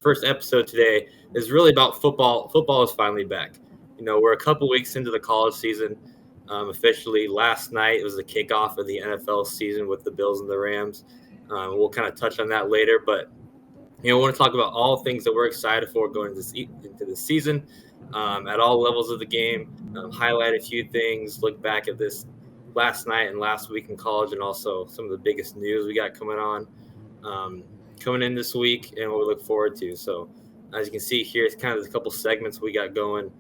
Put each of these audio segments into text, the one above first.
first episode today is really about football. Football is finally back. We're a couple weeks into the college season. Officially, last night was the kickoff of the NFL season with the Bills and the Rams. We'll kind of touch on that later, but we want to talk about all things that we're excited for going into the season at all levels of the game. Highlight a few things, look back at this last night and last week in college, and also some of the biggest news we got coming in this week and what we look forward to. So as you can see here, it's kind of a couple segments we got going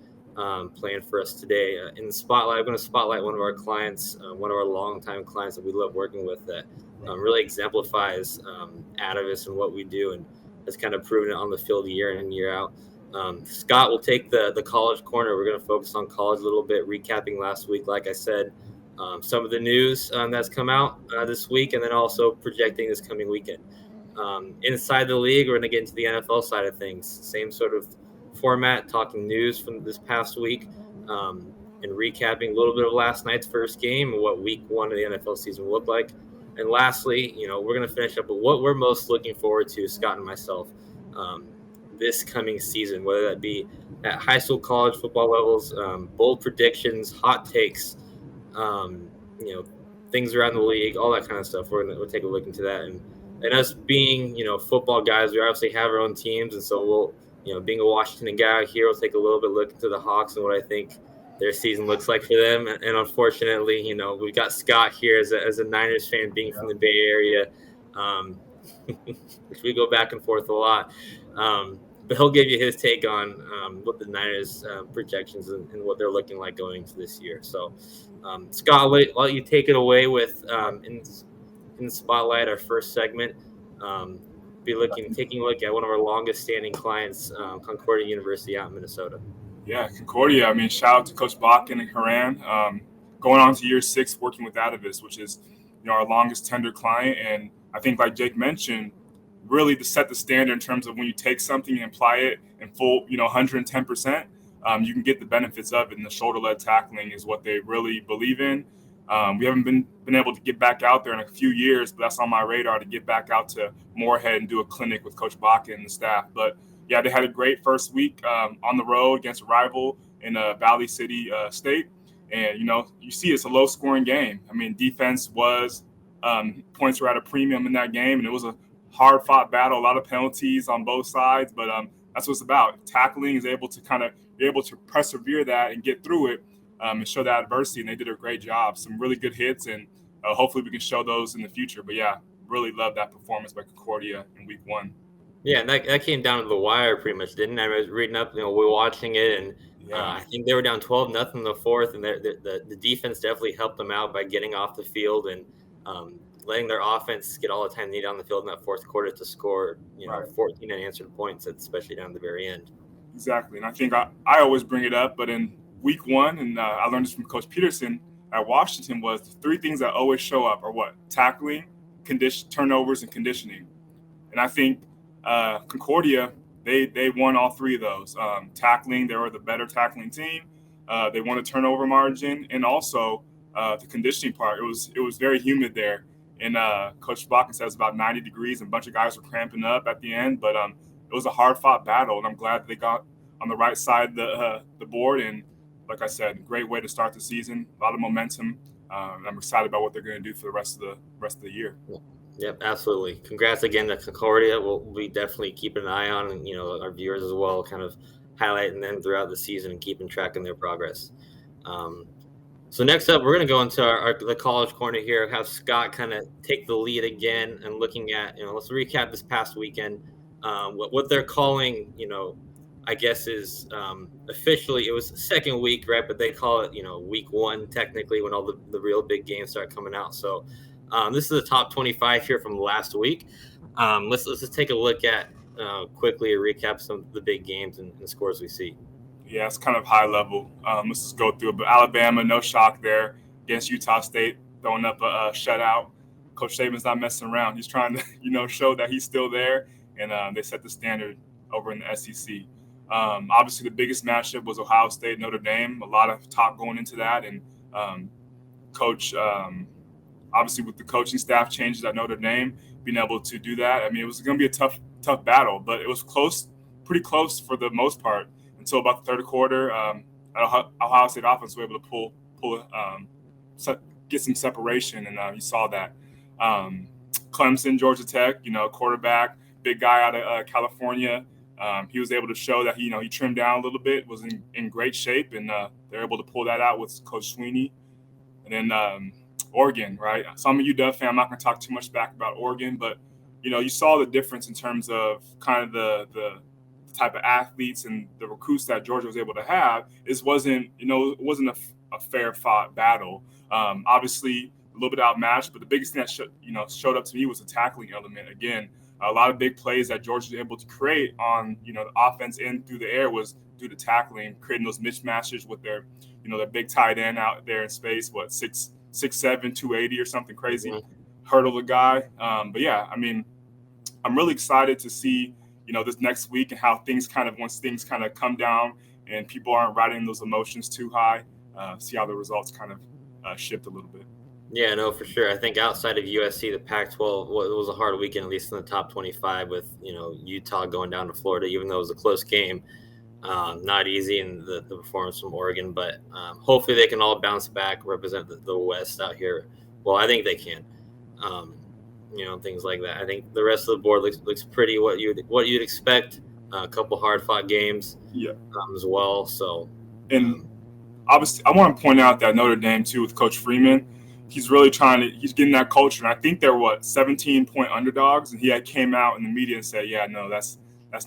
planned for us today. In the spotlight, I'm going to spotlight one of our clients, one of our longtime clients that we love working with that really exemplifies Atavus and what we do, and has kind of proven it on the field year in and year out. Scott will take the college corner. We're going to focus on college a little bit, recapping last week, like I said, some of the news that's come out this week, and then also projecting this coming weekend. Inside the league, we're going to get into the NFL side of things. Same sort of format, talking news from this past week, and recapping a little bit of last night's first game and what week one of the NFL season looked like. And lastly, we're going to finish up with what we're most looking forward to, Scott and myself, this coming season, whether that be at high school, college football levels, bold predictions, hot takes, things around the league, all that kind of stuff. We'll take a look into that. And us being, football guys, we obviously have our own teams. And so we'll, being a Washington guy out here, we'll take a little bit look into the Hawks and what I think their season looks like for them. And unfortunately, we've got Scott here as a Niners fan, being from the Bay Area, which we go back and forth a lot. But he'll give you his take on what the Niners projections and what they're looking like going into this year. So, Scott, I'll let you take it away with in the spotlight, our first segment. Taking a look at one of our longest standing clients, Concordia University out in Minnesota. Yeah, Concordia. I mean, shout out to Coach Bakken and Haran. Going on to year 6 working with Atavus, which is, our longest tenured client. And I think, like Jake mentioned, really to set the standard in terms of when you take something and apply it in full, 110%, you can get the benefits of it. And the shoulder-led tackling is what they really believe in. We haven't been able to get back out there in a few years, but that's on my radar to get back out to Moorhead and do a clinic with Coach Bakken and the staff. But yeah, they had a great first week on the road against a rival in Valley City State. And, you see it's a low-scoring game. I mean, defense was points were at a premium in that game, and it was a hard-fought battle, a lot of penalties on both sides. But that's what it's about. Tackling is able to persevere that and get through it and show that adversity, and they did a great job. Some really good hits, and hopefully we can show those in the future. But, yeah, really love that performance by Concordia in week 1. Yeah, and that came down to the wire pretty much, didn't it? I was reading up, we're watching it, and I think they were down 12-0 in the fourth, and the defense definitely helped them out by getting off the field and letting their offense get all the time needed on the field in that fourth quarter to score, 14 unanswered points, especially down at the very end. Exactly, and I think I always bring it up, but in week 1, and I learned this from Coach Peterson at Washington, was the 3 things that always show up are what? Tackling, turnovers, and conditioning. And I think Concordia, they won all 3 of those. Tackling, they were the better tackling team. They won a turnover margin, and also the conditioning part. It was very humid there, and Coach Bakken says about 90 degrees, and a bunch of guys were cramping up at the end. But it was a hard-fought battle, and I'm glad they got on the right side of the board. And like I said, great way to start the season. A lot of momentum. I'm excited about what they're going to do for the rest of the year. Yep, absolutely. Congrats again to Concordia. We'll be definitely keeping an eye on, and our viewers as well, kind of highlighting them throughout the season and keeping track of their progress. So next up, we're going to go into the college corner here, have Scott kind of take the lead again and looking at, let's recap this past weekend. What they're calling, I guess is officially, it was the second week, right? But they call it, week 1 technically, when all the real big games start coming out. So this is the top 25 here from last week. Let's just take a look at quickly a recap some of the big games and scores we see. Yeah, it's kind of high level. Let's just go through it. But Alabama, no shock there against Utah State, throwing up a shutout. Coach Saban's not messing around. He's trying to, show that he's still there, and they set the standard over in the SEC. Obviously, the biggest matchup was Ohio State, Notre Dame. A lot of talk going into that, and Coach. Obviously, with the coaching staff changes at Notre Dame, being able to do that, I mean, it was going to be a tough battle, but it was close pretty close for the most part until about the third quarter. Ohio State offense was able to get some separation, and you saw that. Clemson, Georgia Tech, quarterback, big guy out of California. He was able to show that he trimmed down a little bit, was in great shape, and they're able to pull that out with Coach Sweeney. And then Oregon, right? So I'm a UW fan. I'm not going to talk too much back about Oregon, but you saw the difference in terms of kind of the type of athletes and the recruits that Georgia was able to have. It wasn't a fair fought battle. Obviously, a little bit outmatched, but the biggest thing that showed up to me was the tackling element. Again, a lot of big plays that Georgia was able to create on the offense and through the air was due to tackling, creating those mismatches with their their big tight end out there in space. 6'7", 280 or something crazy, hurdle the guy. But yeah, I mean, I'm really excited to see this next week and how once things kind of come down and people aren't riding those emotions too high, see how the results kind of shift a little bit. Yeah, no, for sure. I think outside of USC, the Pac-12 it was a hard weekend, at least in the top 25, with Utah going down to Florida, even though it was a close game. Not easy in the performance from Oregon, but hopefully they can all bounce back, represent the West out here. Well, I think they can. Things like that. I think the rest of the board looks pretty what you'd expect. A couple hard-fought games, as well. So, and obviously, I want to point out that Notre Dame too with Coach Freeman. He's really he's getting that culture. And I think they're 17-point underdogs. And he came out in the media and said, yeah, no, that's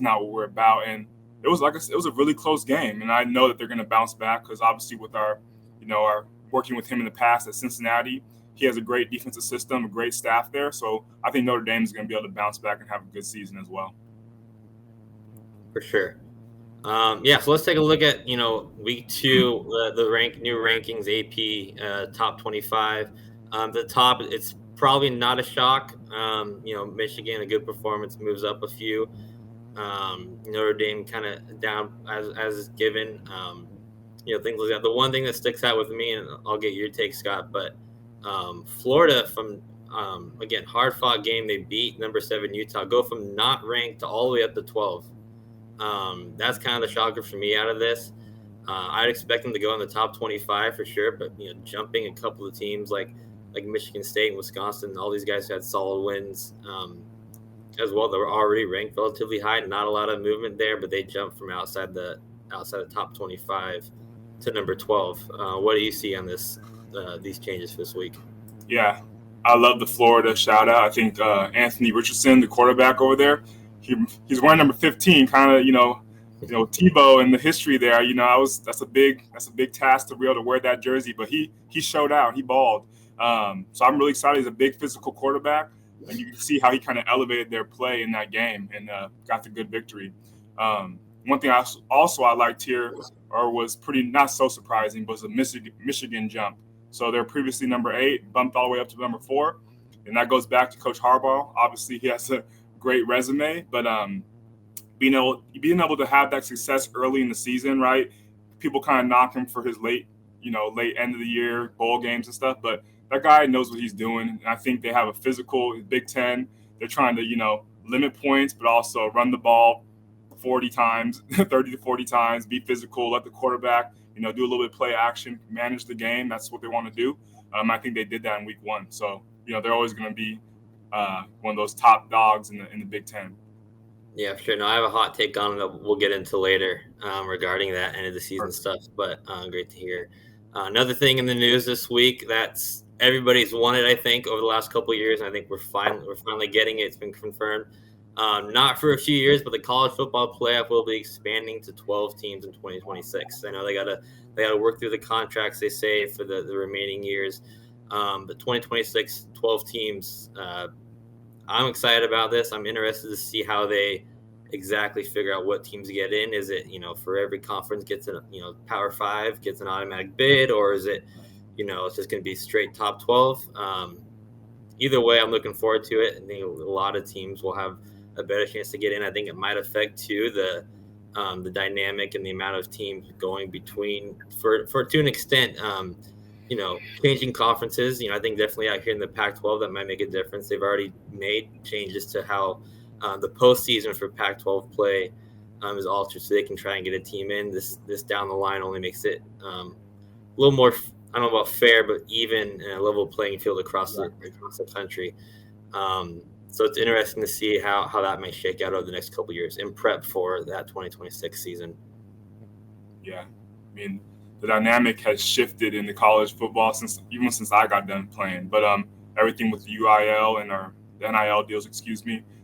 not what we're about. And it was a really close game. And I know that they're going to bounce back because obviously with our working with him in the past at Cincinnati, he has a great defensive system, a great staff there. So I think Notre Dame is going to be able to bounce back and have a good season as well. For sure. So let's take a look at, week 2, the new rankings, AP top 25. The top, it's probably not a shock. Michigan, a good performance, moves up a few. Notre Dame kind of down as given. Things like that. The one thing that sticks out with me, and I'll get your take, Scott, but Florida from again, hard-fought game. They beat number 7 Utah, go from not ranked to all the way up to 12. That's kind of the shocker for me out of this. I'd expect them to go in the top 25 for sure, but jumping a couple of teams like Michigan State and Wisconsin, all these guys had solid wins as well. They were already ranked relatively high, not a lot of movement there, but they jumped from outside the top 25 to number 12. What do you see on these changes for this week? Yeah, I love the Florida shout out. I think Anthony Richardson, the quarterback over there, he's wearing number 15, kind of Tebow and the history there. That's a big task to be able to wear that jersey, but he showed out, he balled. So I'm really excited. He's a big physical quarterback, and you can see how he kind of elevated their play in that game and got the good victory. One thing I liked here, or was pretty not so surprising, was a Michigan jump. So they're previously number 8, bumped all the way up to number 4, and that goes back to Coach Harbaugh. Obviously, he has a great resume, but being able to have that success early in the season, right? People kind of knock him for his late end of the year bowl games and stuff, but that guy knows what he's doing. And I think they have a physical Big Ten. They're trying to limit points, but also run the ball 40 times, 30 to 40 times, be physical, let the quarterback do a little bit of play action, manage the game. That's what they want to do. I think they did that in week 1. So they're always going to be one of those top dogs in the Big Ten. Yeah, sure. No, I have a hot take on it that we'll get into later regarding that end of the season stuff, but great to hear. Another thing in the news this week that's everybody's wanted, I think, over the last couple of years, and I think we're finally getting it. It's been confirmed. Not for a few years, but the college football playoff will be expanding to 12 teams in 2026. I know they gotta work through the contracts, they say, for the remaining years. But 2026, 12 teams. I'm excited about this. I'm interested to see how they exactly figure out what teams get in. Is it, for every conference gets a, Power 5 gets an automatic bid, or is it, it's just going to be straight top 12? Either way, I'm looking forward to it. I think a lot of teams will have a better chance to get in. I think it might affect too the dynamic and the amount of teams going between for to an extent. Changing conferences, I think definitely out here in the Pac-12 that might make a difference. They've already made changes to how the postseason for Pac-12 play is altered, so they can try and get a team in. This down the line only makes it a little more, I don't know about fair, but even a level playing field across the country. So it's interesting to see how that may shake out over the next couple of years in prep for that 2026 season. Yeah, I mean, the dynamic has shifted in the college football since I got done playing. But everything with the UIL and the NIL deals,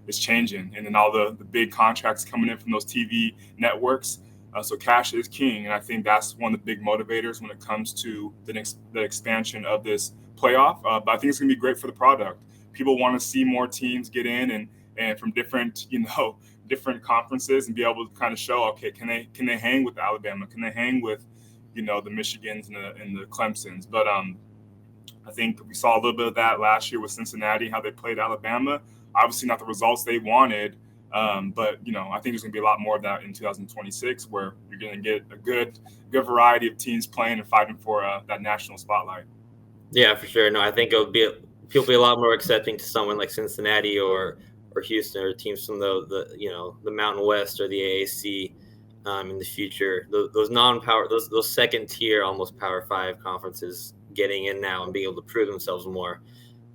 is changing, and then all the big contracts coming in from those TV networks. So cash is king, and I think that's one of the big motivators when it comes to the expansion of this playoff. But I think it's going to be great for the product. People want to see more teams get in and from different different conferences and be able to kind of show, okay, can they hang with Alabama? Can they hang with the Michigans and the Clemsons? But I think we saw a little bit of that last year with Cincinnati, how they played Alabama. Obviously not the results they wanted, but I think there's going to be a lot more of that in 2026, where you're going to get a good variety of teams playing and fighting for that national spotlight. Yeah, for sure. No, I think people will be a lot more accepting to someone like Cincinnati or Houston, or teams from the Mountain West or the AAC in the future. Those non-power, those second tier, almost Power 5 conferences getting in now and being able to prove themselves more.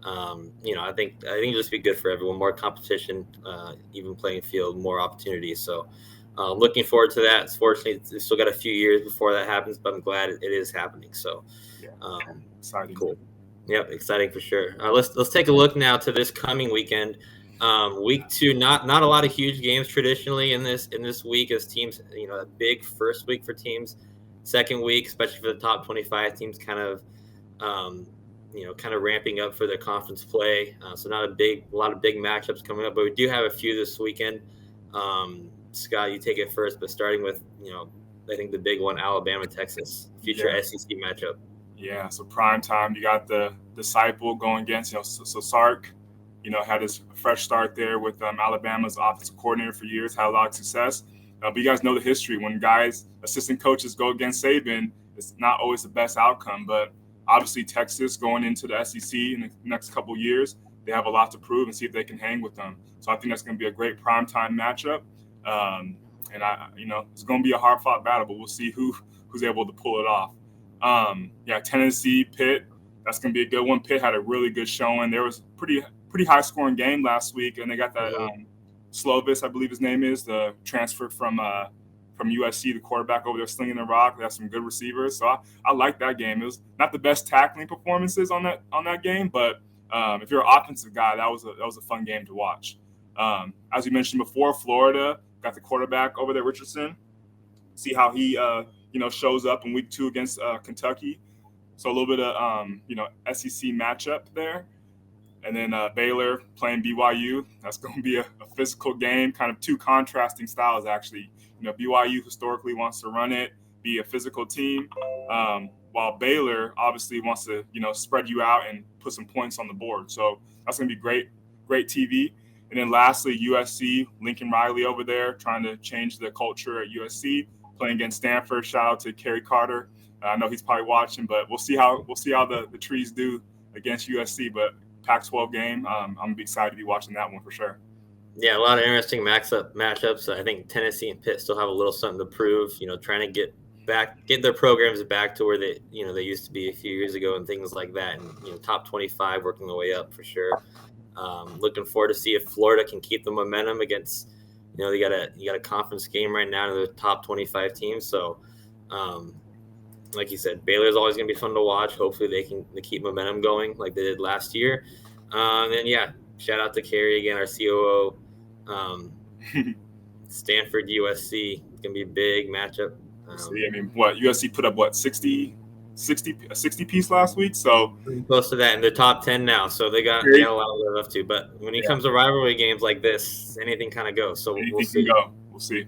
I think it'll just be good for everyone. More competition, even playing field, more opportunities. So looking forward to that. Fortunately, we've still got a few years before that happens, but I'm glad it is happening. So exciting. Cool. Yep, exciting for sure. Let's take a look now to this coming weekend. Week 2, not a lot of huge games traditionally in this week, as teams, a big first week for teams. Second week, especially for the top 25 teams, kind of ramping up for their conference play. So not a lot of big matchups coming up, but we do have a few this weekend. Scott, you take it first, but starting with, I think the big one, Alabama, Texas, future SEC matchup. Yeah, so prime time, you got the disciple going against, so Sark, had his fresh start there with Alabama's offensive coordinator for years, had a lot of success. But you guys know the history. When assistant coaches go against Saban, it's not always the best outcome. But obviously Texas going into the SEC in the next couple of years, they have a lot to prove and see if they can hang with them. So I think that's going to be a great primetime matchup. And it's going to be a hard-fought battle, but we'll see who's able to pull it off. Tennessee, Pitt, that's going to be a good one. Pitt had a really good showing. There was pretty high-scoring game last week, and they got that Slovis, I believe his name is, the transfer from USC, the quarterback over there slinging the rock. They have some good receivers, so I like that game. It was not the best tackling performances on that game, but if you're an offensive guy, that was a fun game to watch. As you mentioned before, Florida got the quarterback over there, Richardson. See how he shows up in week 2 against Kentucky. So a little bit of SEC matchup there. And then Baylor playing BYU. That's going to be a physical game, kind of two contrasting styles, actually. BYU historically wants to run it, be a physical team, while Baylor obviously wants to, spread you out and put some points on the board. So that's going to be great TV. And then lastly, USC, Lincoln Riley over there trying to change the culture at USC, playing against Stanford. Shout out to Kerry Carter. I know he's probably watching, but we'll see how the trees do against USC. But Pac-12 game, I'm excited to be watching that one for sure. Yeah, a lot of interesting matchups. I think Tennessee and Pitt still have a little something to prove. Trying to get their programs back to where they used to be a few years ago and things like that. And top 25 working their way up for sure. Looking forward to see if Florida can keep the momentum against. You got a conference game right now to the top 25 teams. So, like you said, Baylor's always going to be fun to watch. Hopefully they can keep momentum going like they did last year. And shout out to Kerry again, our COO. Stanford, USC, it's going to be a big matchup. USC put up 60 piece last week, so close to that in the top 10 now. So they got a lot to live up to. But when it comes to rivalry games like this, anything kind of goes. So we'll see. We'll see.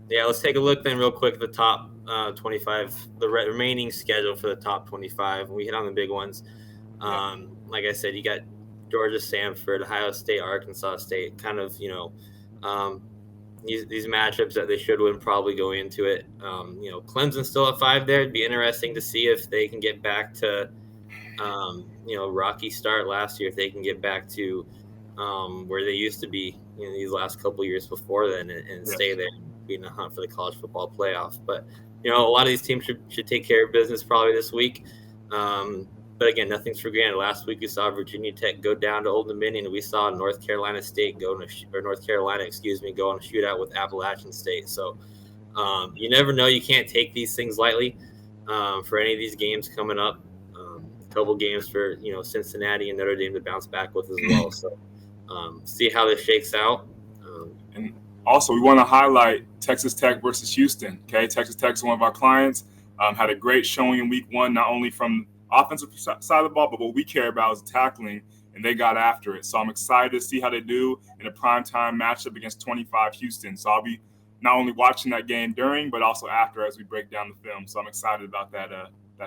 Yeah, let's take a look then real quick at the top 25, the remaining schedule for the top 25. We hit on the big ones. Like I said, you got Georgia, Samford, Ohio State, Arkansas State, kind of, these matchups that they should win probably going into it. Clemson still at 5 there. It'd be interesting to see if they can get back to, rocky start last year, if they can get back to where they used to be these last couple years before then and stay there. be in the hunt for the college football playoff. But, a lot of these teams should take care of business probably this week. But again, nothing's for granted. Last week we saw Virginia Tech go down to Old Dominion, and we saw North Carolina, go on a shootout with Appalachian State. So you never know. You can't take these things lightly for any of these games coming up. A couple games for Cincinnati and Notre Dame to bounce back with as well. So see how this shakes out. And also, we want to highlight Texas Tech versus Houston. Okay, Texas Tech is one of our clients. Had a great showing in week 1, not only from offensive side of the ball, but what we care about is tackling, and they got after it. So I'm excited to see how they do in a primetime matchup against 25 Houston. So I'll be not only watching that game during, but also after as we break down the film. So I'm excited about that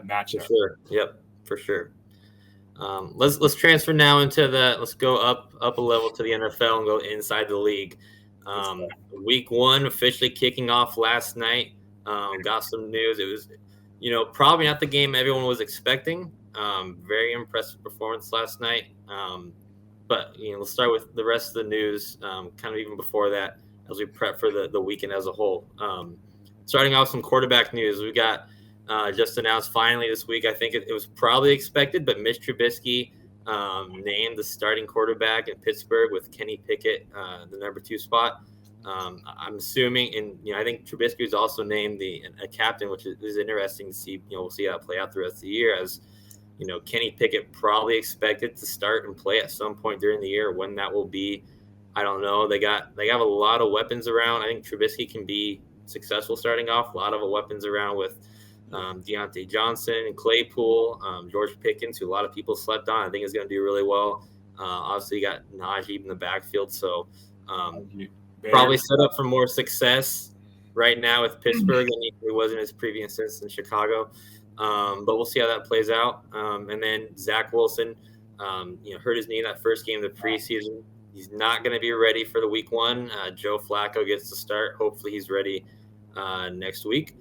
matchup. For sure. Yep, for sure. Let's transfer now into let's go up a level to the NFL and go inside the league. Week 1 officially kicking off last night. Got some news. It was probably not the game everyone was expecting. Very impressive performance last night. But let's start with the rest of the news, kind of even before that, as we prep for the weekend as a whole. Starting off some quarterback news, we got just announced finally this week. I think it was probably expected, but Mitch Trubisky named the starting quarterback in Pittsburgh with Kenny Pickett, the number 2 spot. I'm assuming, and I think Trubisky was also named a captain, which is interesting to see. We'll see how it play out the rest of the year. As Kenny Pickett probably expected to start and play at some point during the year. When that will be, I don't know. They have a lot of weapons around. I think Trubisky can be successful starting off. A lot of weapons around with Deontay Johnson and Claypool, George Pickens, who a lot of people slept on. I think is going to do really well. Obviously, you got Najee in the backfield, so. Probably set up for more success right now with Pittsburgh than he was in his previous stints in Chicago. But we'll see how that plays out. And then Zach Wilson, hurt his knee in that first game of the preseason. He's not going to be ready for the week 1. Joe Flacco gets to start. Hopefully he's ready next week.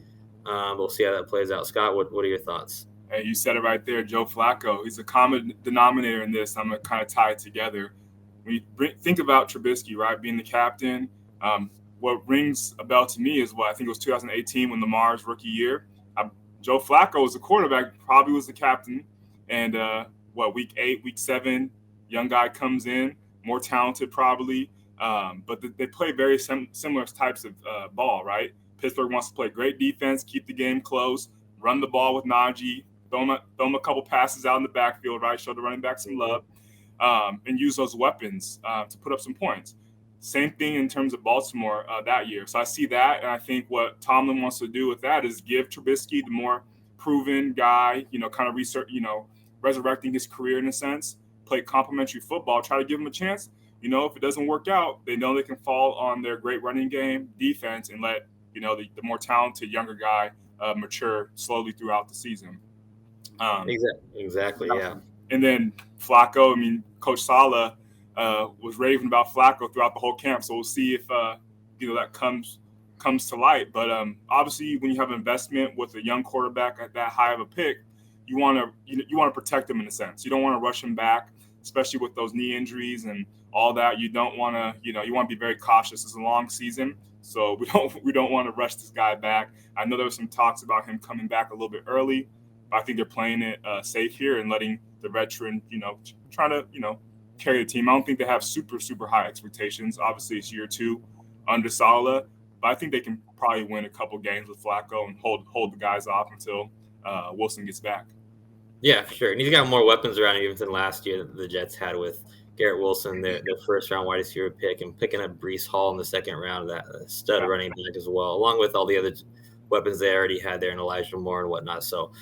We'll see how that plays out. Scott, what are your thoughts? Hey, you said it right there, Joe Flacco. He's a common denominator in this. I'm going to kind of tie it together. When you think about Trubisky, right, being the captain, what rings a bell to me is I think it was 2018 when Lamar's rookie year. Joe Flacco was the quarterback, probably was the captain. And week 8, week 7, young guy comes in, more talented probably. But they play very similar types of ball, right? Pittsburgh wants to play great defense, keep the game close, run the ball with Najee, throw him a couple passes out in the backfield, right? Show the running back some love. And use those weapons to put up some points. Same thing in terms of Baltimore that year. So I see that, and I think what Tomlin wants to do with that is give Trubisky the more proven guy, kind of resurrecting his career in a sense, play complementary football, try to give him a chance. If it doesn't work out, they know they can fall on their great running game, defense, and let, the more talented younger guy mature slowly throughout the season. Exactly, yeah. And then Flacco, Coach Saleh was raving about Flacco throughout the whole camp. So we'll see if that comes to light. But obviously, when you have investment with a young quarterback at that high of a pick, you want to protect him in a sense. You don't want to rush him back, especially with those knee injuries and all that. You don't want to, you want to be very cautious. It's a long season, so we don't want to rush this guy back. I know there was some talks about him coming back a little bit early, but I think they're playing it safe here and letting the veteran, trying to, carry the team. I don't think they have super, super high expectations. Obviously, it's year 2 under Saleh, but I think they can probably win a couple games with Flacco and hold the guys off until Wilson gets back. Yeah, for sure. And he's got more weapons around him even than last year that the Jets had with Garrett Wilson, their first-round wide receiver pick, and picking up Breece Hall in the second round, that stud running back as well, along with all the other weapons they already had there, and Elijah Moore and whatnot. So,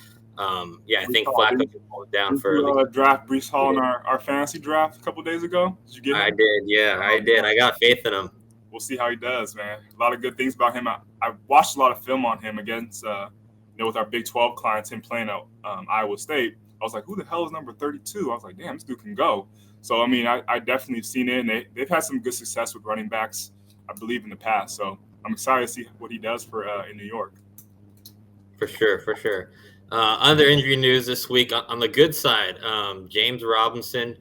I think Flacco can hold down for draft Breece Hall in our fantasy draft a couple days ago. Did you get him? I did, yeah, I did. I got faith in him. We'll see how he does, man. A lot of good things about him. I watched a lot of film on him against, with our Big 12 clients, him playing at Iowa State. I was like, who the hell is number 32? I was like, damn, this dude can go. So, I definitely have seen it, and they've had some good success with running backs, I believe, in the past. So I'm excited to see what he does for in New York. For sure. Other injury news this week on the good side, James Robinson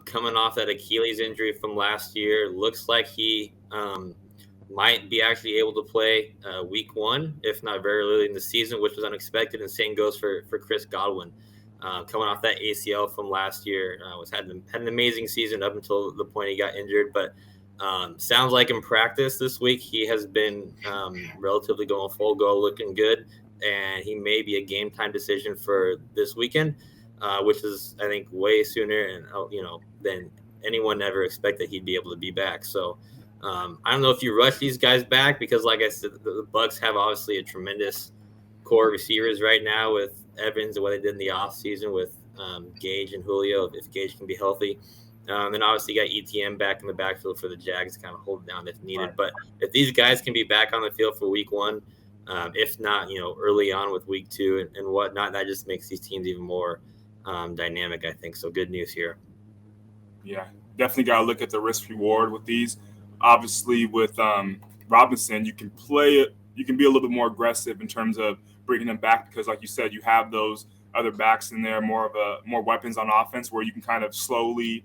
coming off that Achilles injury from last year. Looks like he might be actually able to play week 1, if not very early in the season, which was unexpected. And same goes for Chris Godwin, coming off that ACL from last year. Had an amazing season up until the point he got injured, but sounds like in practice this week he has been relatively going full go, looking good, and he may be a game time decision for this weekend, which is, I think, way sooner and than anyone ever expected he'd be able to be back. So I don't know if you rush these guys back because, like I said, the Bucs have obviously a tremendous core receivers right now with Evans and what they did in the offseason with Gage and Julio, if Gage can be healthy. And obviously you got ETN back in the backfield for the Jags to kind of hold it down if needed. Right. But if these guys can be back on the field for week 1, if not, early on with week 2 and whatnot, that just makes these teams even more dynamic, I think. So good news here. Yeah, definitely got to look at the risk reward with these. Obviously, with Robinson, you can play it. You can be a little bit more aggressive in terms of bringing him back because, like you said, you have those other backs in there, more weapons on offense where you can kind of slowly,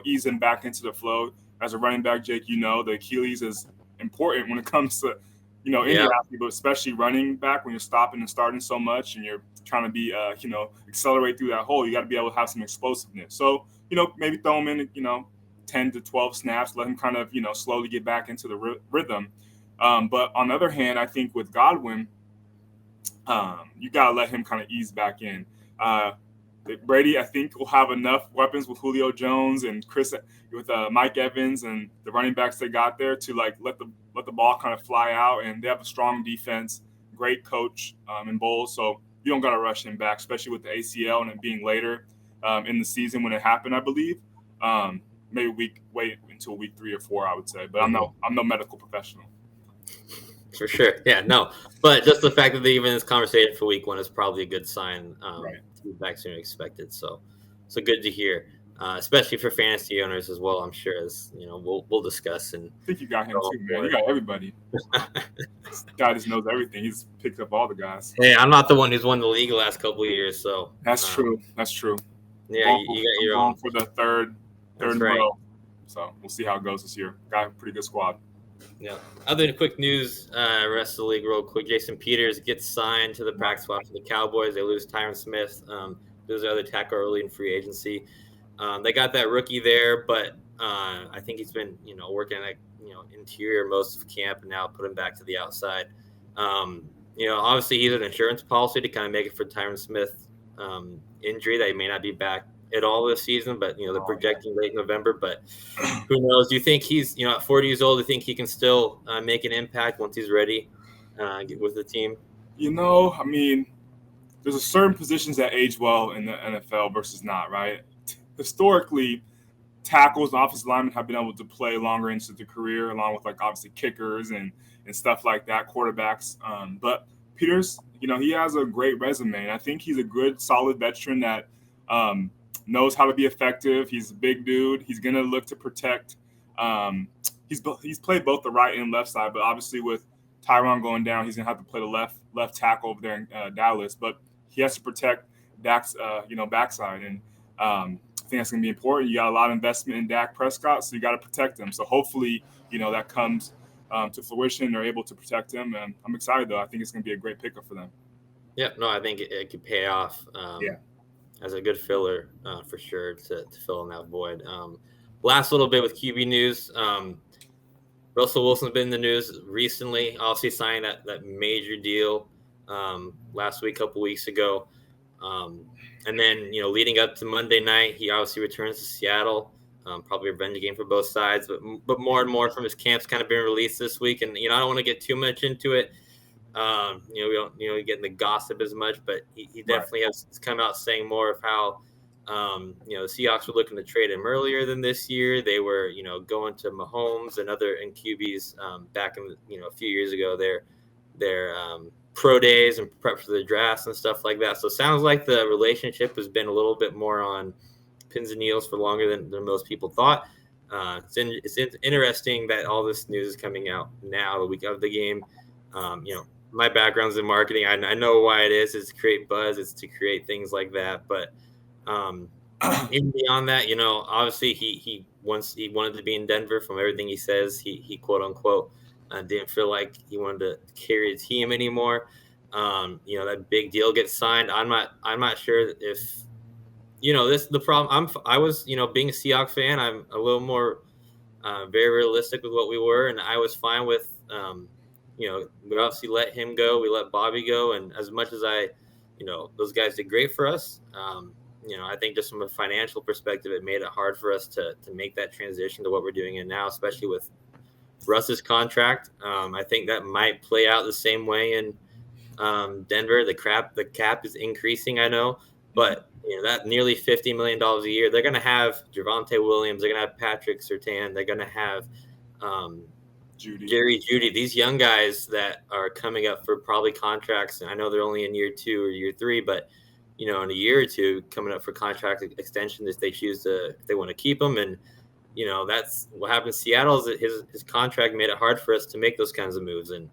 ease them back into the flow. As a running back, Jake, the Achilles is important when it comes to, any athlete, but especially running back when you're stopping and starting so much and you're trying to be, accelerate through that hole. You got to be able to have some explosiveness. So, maybe throw him in, 10 to 12 snaps, let him kind of, slowly get back into the rhythm. But on the other hand, I think with Godwin, you got to let him kind of ease back in. Brady, I think, will have enough weapons with Julio Jones and Chris with Mike Evans and the running backs they got there to let the ball kind of fly out. And they have a strong defense, great coach in Bowles. So you don't got to rush him back, especially with the ACL and it being later in the season when it happened, I believe. Maybe wait until week 3 or 4, I would say. But I'm no medical professional. For sure. Yeah, no. But just the fact that they even in this conversation for week 1 is probably a good sign Right. to be back sooner than expected. So good to hear, especially for fantasy owners as well, I'm sure, as we'll discuss. And I think you got him too, man. You got everybody. This guy just knows everything. He's picked up all the guys. Hey, I'm not the one who's won the league the last couple of years, so that's true. That's true. Yeah, you got your own for the third That's right. row. So we'll see how it goes this year. Got a pretty good squad. Yeah. Other quick news, rest of the league real quick. Jason Peters gets signed to the practice squad for the Cowboys. They lose Tyron Smith. Lose their other tackle early in free agency. They got that rookie there, but I think he's been, working at, interior most of camp and now put him back to the outside. Obviously he's an insurance policy to kind of make it for Tyron Smith injury that he may not be back at all this season, but they're projecting late November. But who knows? Do you think he's at 40 years old? Do you think he can still make an impact once he's ready with the team? I mean, there's a certain positions that age well in the NFL versus not, right? Historically, tackles and offensive linemen have been able to play longer into the career, along with obviously kickers and stuff like that, quarterbacks. But Peters, he has a great resume, and I think he's a good, solid veteran that knows how to be effective. He's a big dude. He's going to look to protect. He's played both the right and left side, but obviously with Tyron going down, he's going to have to play the left tackle over there in Dallas. But he has to protect Dak's backside, and I think that's going to be important. You got a lot of investment in Dak Prescott, so you got to protect him. So hopefully, that comes to fruition. They're able to protect him, and I'm excited though. I think it's going to be a great pickup for them. Yeah, no, I think it could pay off. As a good filler for sure to fill in that void. Last little bit with QB news. Russell Wilson's been in the news recently. Obviously signing that major deal last week, a couple weeks ago. And then, leading up to Monday night, he obviously returns to Seattle. Probably a revenge game for both sides. But more and more from his camps kind of been released this week. And, I don't want to get too much into it. We don't, get in the gossip as much, but he definitely has come out saying more of how, the Seahawks were looking to trade him earlier than this year. They were, going to Mahomes and other QBs back in, a few years ago, their pro days and prep for the drafts and stuff like that. So it sounds like the relationship has been a little bit more on pins and needles for longer than most people thought. It's interesting that all this news is coming out now, the week of the game. My background's in marketing. I know why it is. It's to create buzz. It's to create things like that. But even beyond that, obviously he wanted to be in Denver. From everything he says, he quote unquote Didn't feel like he wanted to carry the team anymore. That big deal gets signed. I'm not sure if this the problem. I was being a Seahawks fan. I'm a little more very realistic with what we were, and I was fine with we obviously let him go, we let Bobby go, and as much as those guys did great for us. I think just from a financial perspective, it made it hard for us to make that transition to what we're doing in now, especially with Russ's contract. I think that might play out the same way in Denver. The cap is increasing, I know, but that nearly $50 million a year, they're going to have Javonte Williams, they're going to have Patrick Surtain, they're going to have Jerry Jeudy, these young guys that are coming up for probably contracts. And I know they're only in year 2 or year 3, but in a year or two coming up for contract extension if they choose to, if they want to keep them. And that's what happened in Seattle, is that his contract made it hard for us to make those kinds of moves. And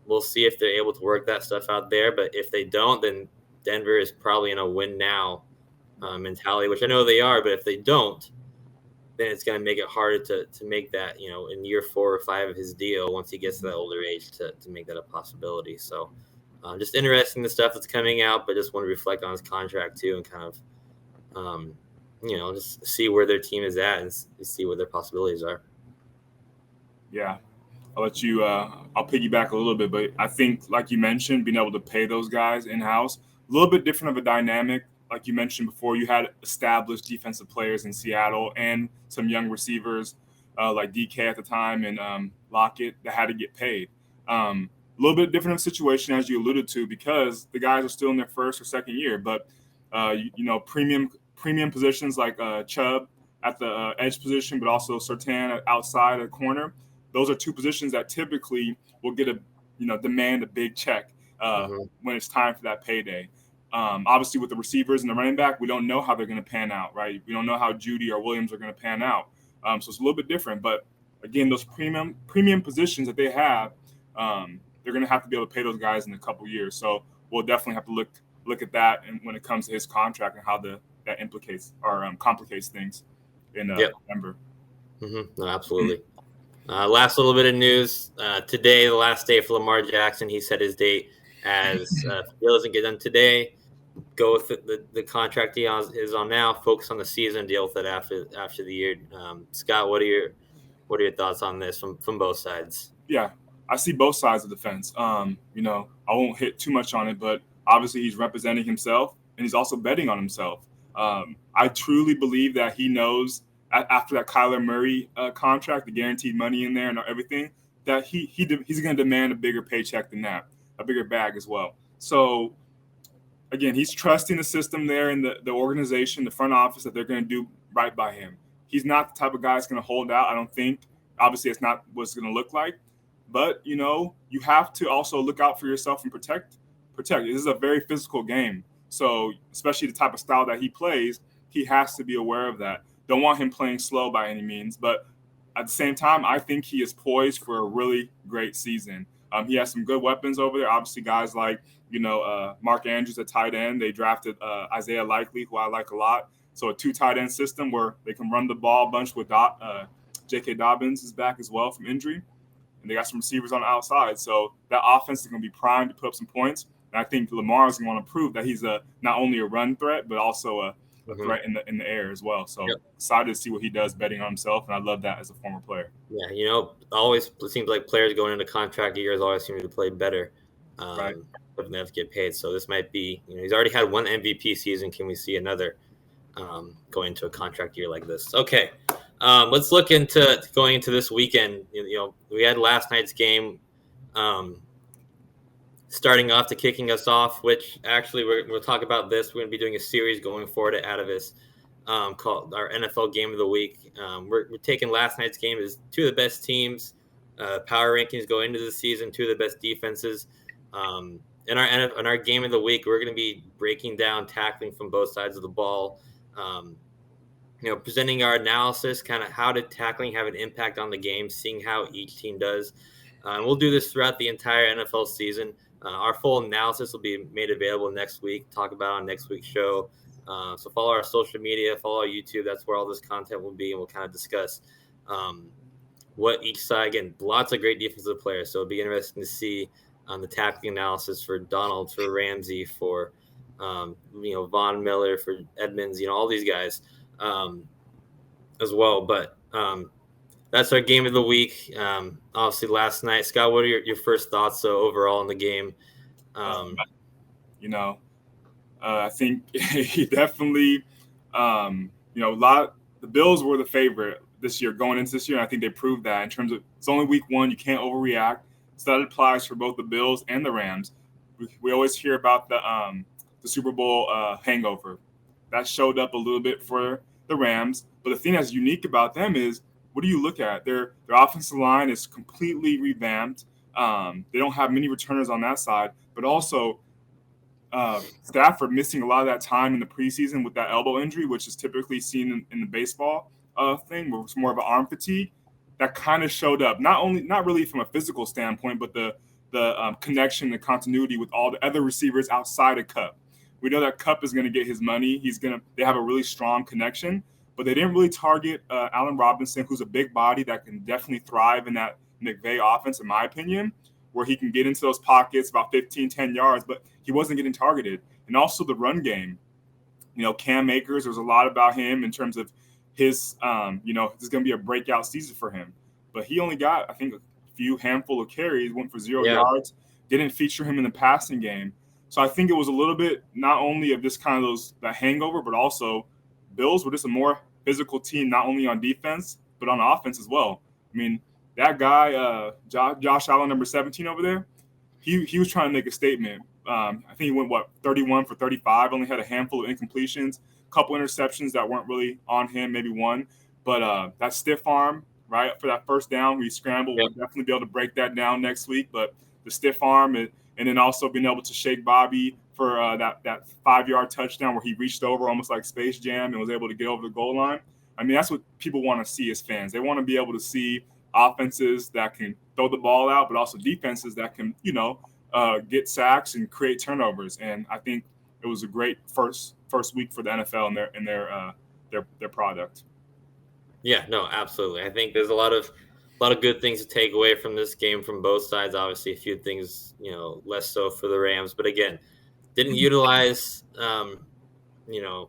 we'll see if they're able to work that stuff out there. But if they don't, then Denver is probably in a win now mentality, which I know they are. But if they don't, then it's going to make it harder to make that, in year 4 or 5 of his deal, once he gets to that older age, to make that a possibility. So just interesting the stuff that's coming out, but just want to reflect on his contract too, and kind of, just see where their team is at and see what their possibilities are. Yeah. I'll let you, I'll piggyback a little bit, but I think, like you mentioned, being able to pay those guys in-house, a little bit different of a dynamic. Like you mentioned before, you had established defensive players in Seattle and some young receivers like DK at the time and Lockett that had to get paid. A little bit different of a situation, as you alluded to, because the guys are still in their first or second year. But, premium positions like Chubb at the edge position, but also Surtain outside a corner, those are 2 positions that typically will get demand a big check when it's time for that payday. Obviously, with the receivers and the running back, we don't know how they're going to pan out, right? We don't know how Jeudy or Williams are going to pan out. So it's a little bit different. But again, those premium positions that they have, they're going to have to be able to pay those guys in a couple years. So we'll definitely have to look at that, and when it comes to his contract and how that implicates or complicates things in Denver. No, absolutely. Last little bit of news. Today, the last day for Lamar Jackson. He set his date as if the deal doesn't get done today, go with the contract he is on now, focus on the season, deal with it after the year. Scott, what are your thoughts on this from both sides? Yeah, I see both sides of the fence. I won't hit too much on it, but obviously he's representing himself and he's also betting on himself. I truly believe that he knows after that Kyler Murray contract, the guaranteed money in there and everything, that he's going to demand a bigger paycheck than that, a bigger bag as well. So again, he's trusting the system there in the organization, the front office, that they're going to do right by him. He's not the type of guy that's going to hold out, I don't think. Obviously, it's not what it's going to look like. But, you have to also look out for yourself and protect. This is a very physical game. So especially the type of style that he plays, he has to be aware of that. Don't want him playing slow by any means. But at the same time, I think he is poised for a really great season. He has some good weapons over there. Obviously, guys like, Mark Andrews at tight end. They drafted Isaiah Likely, who I like a lot. So a 2 tight end system where they can run the ball a bunch with J.K. Dobbins is back as well from injury. And they got some receivers on the outside. So that offense is going to be primed to put up some points. And I think Lamar is going to want to prove that he's not only a run threat, but also a threat in the air as well. So excited to see what he does betting on himself. And I love that as a former player. Yeah, always it seems like players going into contract years always seem to play better. Right. But they have to get paid. So this might be, he's already had 1 MVP season. Can we see another going into a contract year like this? Okay. Let's look into going into this weekend. We had last night's game starting off to kicking us off, which actually we'll talk about this. We're going to be doing a series going forward at Atavus called our NFL Game of the Week. We're taking last night's game as 2 of the best teams. Power rankings go into the season, 2 of the best defenses. In our Game of the Week, we're going to be breaking down tackling from both sides of the ball. Presenting our analysis, kind of how did tackling have an impact on the game, seeing how each team does. We'll do this throughout the entire NFL season. Our full analysis will be made available next week, talk about on next week's show. So follow our social media, follow our YouTube. That's where all this content will be, and we'll kind of discuss what each side, again, lots of great defensive players. So it'll be interesting to see the tackling analysis for Donald, for Ramsey, for Von Miller, for Edmonds, all these guys as well. But that's our game of the week. Obviously, last night, Scott, what are your first thoughts overall in the game? I think he definitely, the Bills were the favorite this year going into this year. And I think they proved that in terms of it's only week one. You can't overreact. So that applies for both the Bills and the Rams. We always hear about the Super Bowl hangover. That showed up a little bit for the Rams. But the thing that's unique about them is, what do you look at? Their offensive line is completely revamped. They don't have many returners on that side, but also Stafford missing a lot of that time in the preseason with that elbow injury, which is typically seen in the baseball thing, where it's more of an arm fatigue. That kind of showed up, not really from a physical standpoint, but the connection, the continuity with all the other receivers outside of Kupp. We know that Kupp is going to get his money. They have a really strong connection, but they didn't really target Allen Robinson, who's a big body that can definitely thrive in that McVay offense, in my opinion, where he can get into those pockets about 15, 10 yards, but he wasn't getting targeted. And also the run game. Cam Akers, there's a lot about him in terms of his, this is going to be a breakout season for him. But he only got, I think, a few handful of carries, went for 0 yards, didn't feature him in the passing game. So I think it was a little bit not only of this kind of the hangover, but also Bills were just a more physical team, not only on defense, but on offense as well. I mean, that guy, Josh Allen, number 17 over there, he was trying to make a statement. I think he went, 31 for 35, only had a handful of incompletions, a couple interceptions that weren't really on him, maybe one. But that stiff arm, right, for that first down, we scrambled. We'll definitely be able to break that down next week. But the stiff arm and then also being able to shake Bobby for that 5-yard touchdown where he reached over almost like Space Jam and was able to get over the goal line. I mean, that's what people want to see as fans. They want to be able to see offenses that can throw the ball out, but also defenses that can, get sacks and create turnovers. And I think it was a great first week for the NFL and their product. Yeah, no, absolutely. I think there's a lot of good things to take away from this game from both sides. Obviously, a few things, less so for the Rams. But again, didn't utilize,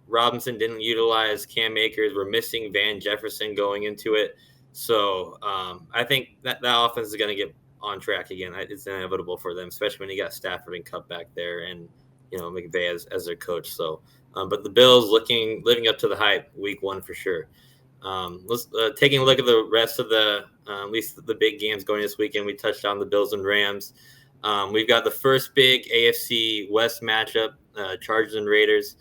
Robinson didn't utilize Cam Akers. We're missing Van Jefferson going into it. So I think that offense is going to get on track again. It's inevitable for them, especially when you got Stafford and Kupp back there and, McVay as their coach. So, but the Bills living up to the hype week one for sure. Let's taking a look at the rest of the at least the big games going this weekend. We touched on the Bills and Rams. We've got the first big AFC West matchup, Chargers and Raiders,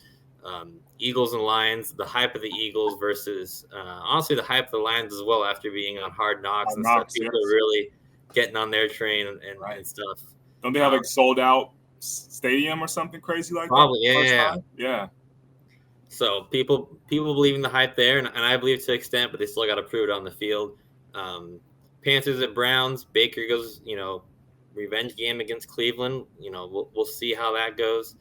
Eagles and Lions. The hype of the Eagles versus honestly the hype of the Lions as well after being on Hard Knocks and stuff. People are really getting on their train and stuff. Don't they have sold out stadium or something crazy like probably, that? Yeah. So people believe in the hype there, and I believe to an extent, but they still got to prove it on the field. Panthers at Browns. Baker goes, revenge game against Cleveland. We'll see how that goes.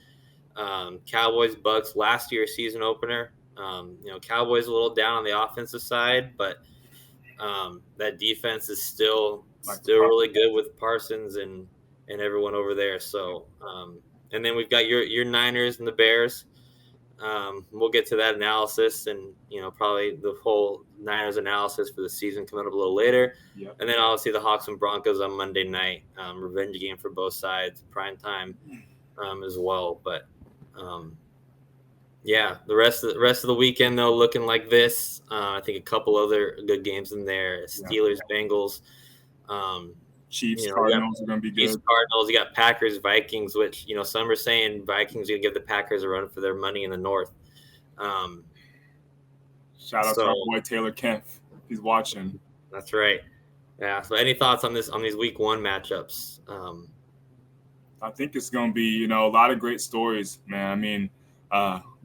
Cowboys Bucks last year's season opener. Cowboys a little down on the offensive side, but that defense is still really good with Parsons and everyone over there. So and then we've got your Niners and the Bears. We'll get to that analysis and, probably the whole Niners analysis for the season coming up a little later. Yep. And then obviously the Hawks and Broncos on Monday night, revenge game for both sides, prime time as well. But the rest of the weekend though looking like this. I think a couple other good games in there. Steelers, Bengals. Chiefs, Cardinals are going to be good. Chiefs, Cardinals. You got Packers, Vikings, which, some are saying Vikings are going to give the Packers a run for their money in the North. Shout out to our boy Taylor Kemp. He's watching. That's right. Yeah. So any thoughts on these week one matchups? I think it's going to be, a lot of great stories, man. I mean,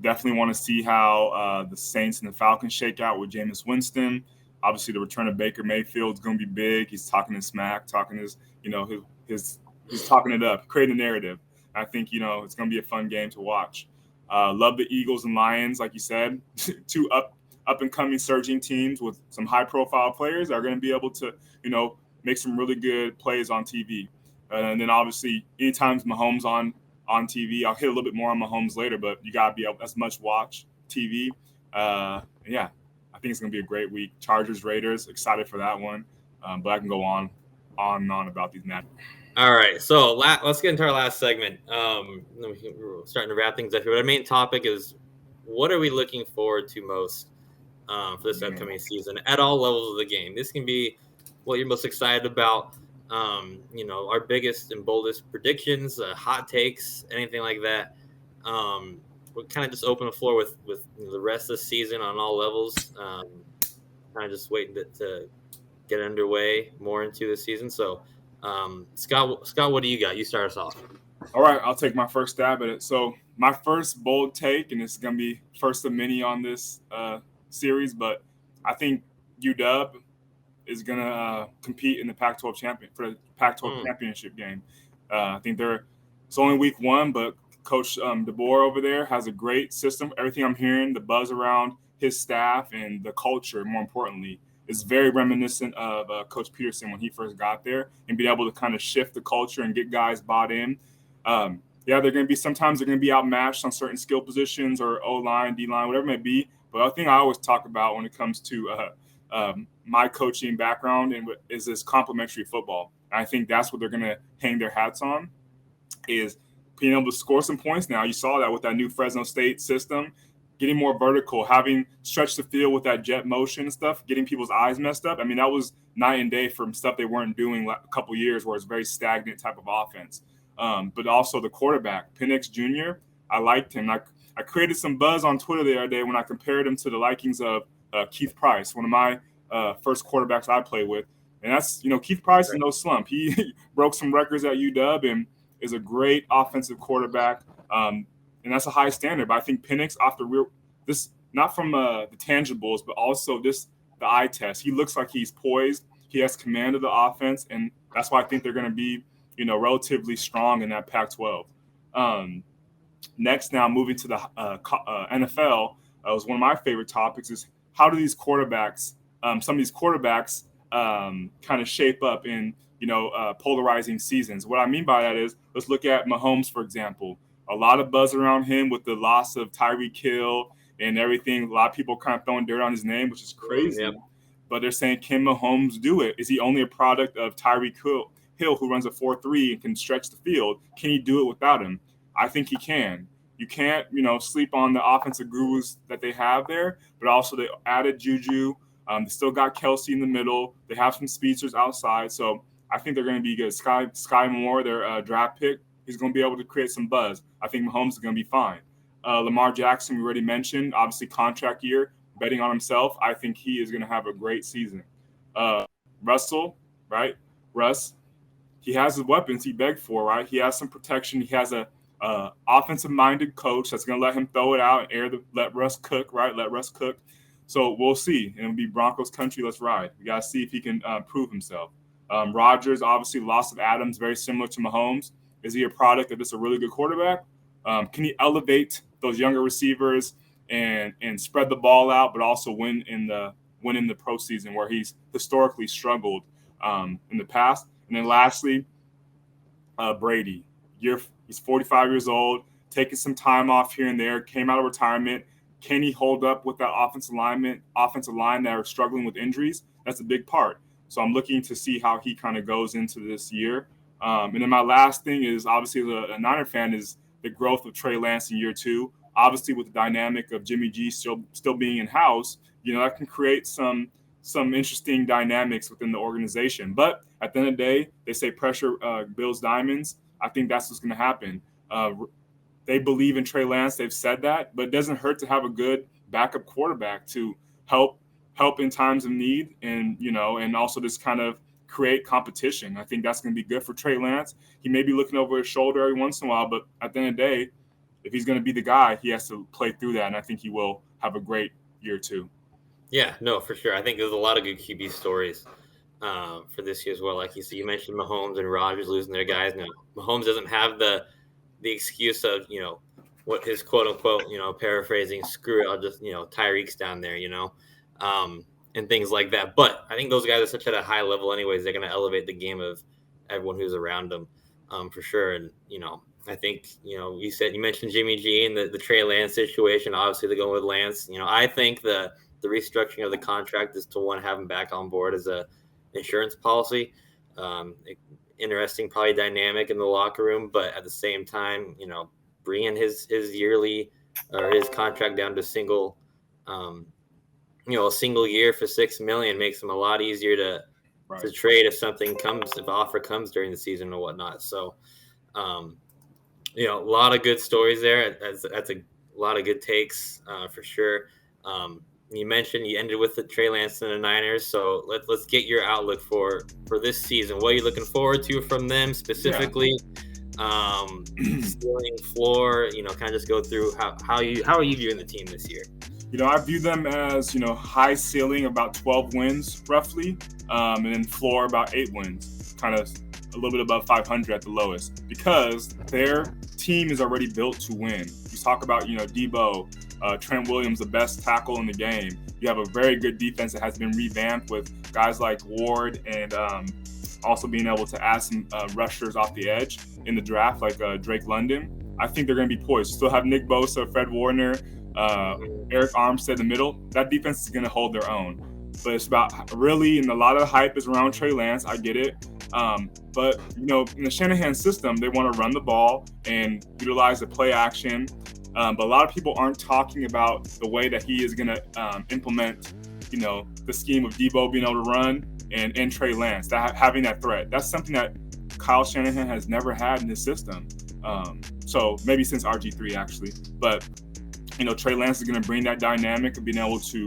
definitely want to see how the Saints and the Falcons shake out with Jameis Winston. Obviously, the return of Baker Mayfield is going to be big. He's talking his smack, talking he's talking it up, creating a narrative. I think, it's going to be a fun game to watch. Love the Eagles and Lions, like you said, two up and coming surging teams with some high profile players are going to be able to, make some really good plays on TV. And then obviously, anytime Mahomes on TV, I'll hit a little bit more on Mahomes later, but you got to be able as much watch TV. Yeah, I think it's going to be a great week. Chargers, Raiders, excited for that one. But I can go on and on about these matches. All right, so let's get into our last segment. We're starting to wrap things up here. But our main topic is, what are we looking forward to most for this upcoming season at all levels of the game? This can be what you're most excited about, our biggest and boldest predictions, hot takes, anything like that. We'll kind of just open the floor with the rest of the season on all levels. Kind of just waiting to get underway more into the season. So, Scott, what do you got? You start us off. All right, I'll take my first stab at it. So my first bold take, and it's going to be first of many on this series, but I think UW is going to compete in the Pac-12 championship game. I think it's only week one, but Coach DeBoer over there has a great system. Everything I'm hearing, the buzz around his staff and the culture, more importantly, is very reminiscent of Coach Peterson when he first got there, and being able to kind of shift the culture and get guys bought in. They're going to be sometimes they're going to be outmatched on certain skill positions or O-line, D-line, whatever it may be. But the thing I always talk about when it comes to my coaching background is this complementary football. And I think that's what they're going to hang their hats on, is being able to score some points now. You saw that with that new Fresno State system, getting more vertical, having stretched the field with that jet motion and stuff, getting people's eyes messed up. I mean, that was night and day from stuff they weren't doing a couple years where it's very stagnant type of offense. But also the quarterback, Penix Jr., I liked him. I created some buzz on Twitter the other day when I compared him to the likings of Keith Price, one of my first quarterbacks I played with. And that's, Keith Price is no slump. He broke some records at UW and is a great offensive quarterback. And that's a high standard. But I think Penix, this, not from the tangibles, but also the eye test, he looks like he's poised. He has command of the offense. And that's why I think they're going to be, relatively strong in that Pac-12. Next, now moving to the NFL, was one of my favorite topics is how do these quarterbacks, some of these quarterbacks kind of shape up in, polarizing seasons. What I mean by that is, let's look at Mahomes, for example. A lot of buzz around him with the loss of Tyreek Hill and everything. A lot of people kind of throwing dirt on his name, which is crazy. Yep. But they're saying, can Mahomes do it? Is he only a product of Tyreek Hill, who runs a 4.3 and can stretch the field? Can he do it without him? I think he can. You can't, sleep on the offensive gurus that they have there, but also they added Juju. They still got Kelsey in the middle. They have some speedsters outside. So I think they're going to be good. Sky Moore, their draft pick, he's going to be able to create some buzz. I think Mahomes is going to be fine. Lamar Jackson, we already mentioned, obviously contract year, betting on himself. I think he is going to have a great season. Russell, right? Russ, he has the weapons he begged for, right? He has some protection. He has a offensive-minded coach that's going to let him throw it out and let Russ cook, right? Let Russ cook. So we'll see. And it'll be Broncos country. Let's ride. We got to see if he can prove himself. Rodgers, obviously, loss of Adams, very similar to Mahomes. Is he a product of just a really good quarterback? Can he elevate those younger receivers and spread the ball out, but also win in the postseason where he's historically struggled in the past? And then lastly, Brady. He's 45 years old, taking some time off here and there, came out of retirement. Can he hold up with that offensive line that are struggling with injuries? That's a big part. So I'm looking to see how he kind of goes into this year. And then my last thing is, obviously, as a Niner fan, is the growth of Trey Lance in year two. Obviously, with the dynamic of Jimmy G still being in-house, that can create some interesting dynamics within the organization. But at the end of the day, they say pressure builds diamonds. I think that's what's going to happen. They believe in Trey Lance. They've said that, but it doesn't hurt to have a good backup quarterback to help in times of need and also just kind of create competition. I think that's going to be good for Trey Lance. He may be looking over his shoulder every once in a while, but at the end of the day, if he's going to be the guy, he has to play through that, and I think he will have a great year too. Yeah, no, for sure. I think there's a lot of good QB stories for this year as well. Like you mentioned Mahomes and Rodgers losing their guys. Now, Mahomes doesn't have the excuse of, what his quote unquote, paraphrasing, screw it, I'll just, Tyreek's down there, and things like that. But I think those guys are such at a high level anyways, they're going to elevate the game of everyone who's around them, for sure. And, I think, you mentioned Jimmy G and the Trey Lance situation. Obviously, they're going with Lance. I think the restructuring of the contract is to have him back on board as a insurance policy. Interesting, probably dynamic in the locker room, but at the same time, bringing his yearly or his contract down to single, a single year for $6 million makes him a lot easier to trade if if offer comes during the season or whatnot. So, a lot of good stories there. That's a lot of good takes, for sure. You mentioned you ended with the Trey Lance and the Niners, so let's get your outlook for this season. What are you looking forward to from them specifically? Ceiling, floor, kind of just go through how are you viewing the team this year? I view them as, high ceiling about 12 wins roughly, and then floor about 8 wins, kind of a little bit above 500 at the lowest, because their team is already built to win. You talk about, Debo, Trent Williams, the best tackle in the game. You have a very good defense that has been revamped with guys like Ward and also being able to add some rushers off the edge in the draft, like Drake London. I think they're going to be poised. Still have Nick Bosa, Fred Warner, Eric Armstead in the middle. That defense is going to hold their own. But it's about really, and a lot of the hype is around Trey Lance. I get it. But, in the Shanahan system, they want to run the ball and utilize the play action. But a lot of people aren't talking about the way that he is going to implement, the scheme of Debo being able to run and Trey Lance, having that threat. That's something that Kyle Shanahan has never had in his system. So maybe since RG3 actually. But, Trey Lance is going to bring that dynamic of being able to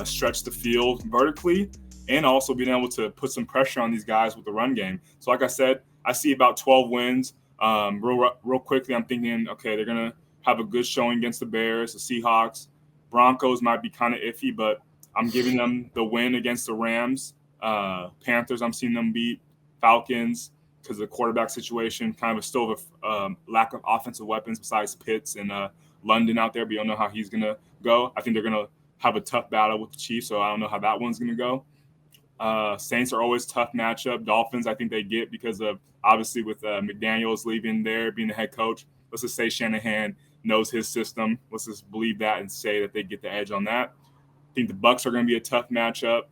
stretch the field vertically and also being able to put some pressure on these guys with the run game. So like I said, I see about 12 wins. Real quickly, I'm thinking, okay, they're going to have a good showing against the Bears, the Seahawks. Broncos might be kind of iffy, but I'm giving them the win against the Rams. Panthers, I'm seeing them beat. Falcons, because of the quarterback situation, kind of still a lack of offensive weapons besides Pitts and London out there, but you don't know how he's going to go. I think they're going to have a tough battle with the Chiefs, so I don't know how that one's going to go. Saints are always tough matchup. Dolphins, I think they get because of, obviously, with McDaniels leaving there, being the head coach. Let's just say Shanahan knows his system. Let's just believe that and say that they get the edge on that. I think the Bucs are going to be a tough matchup.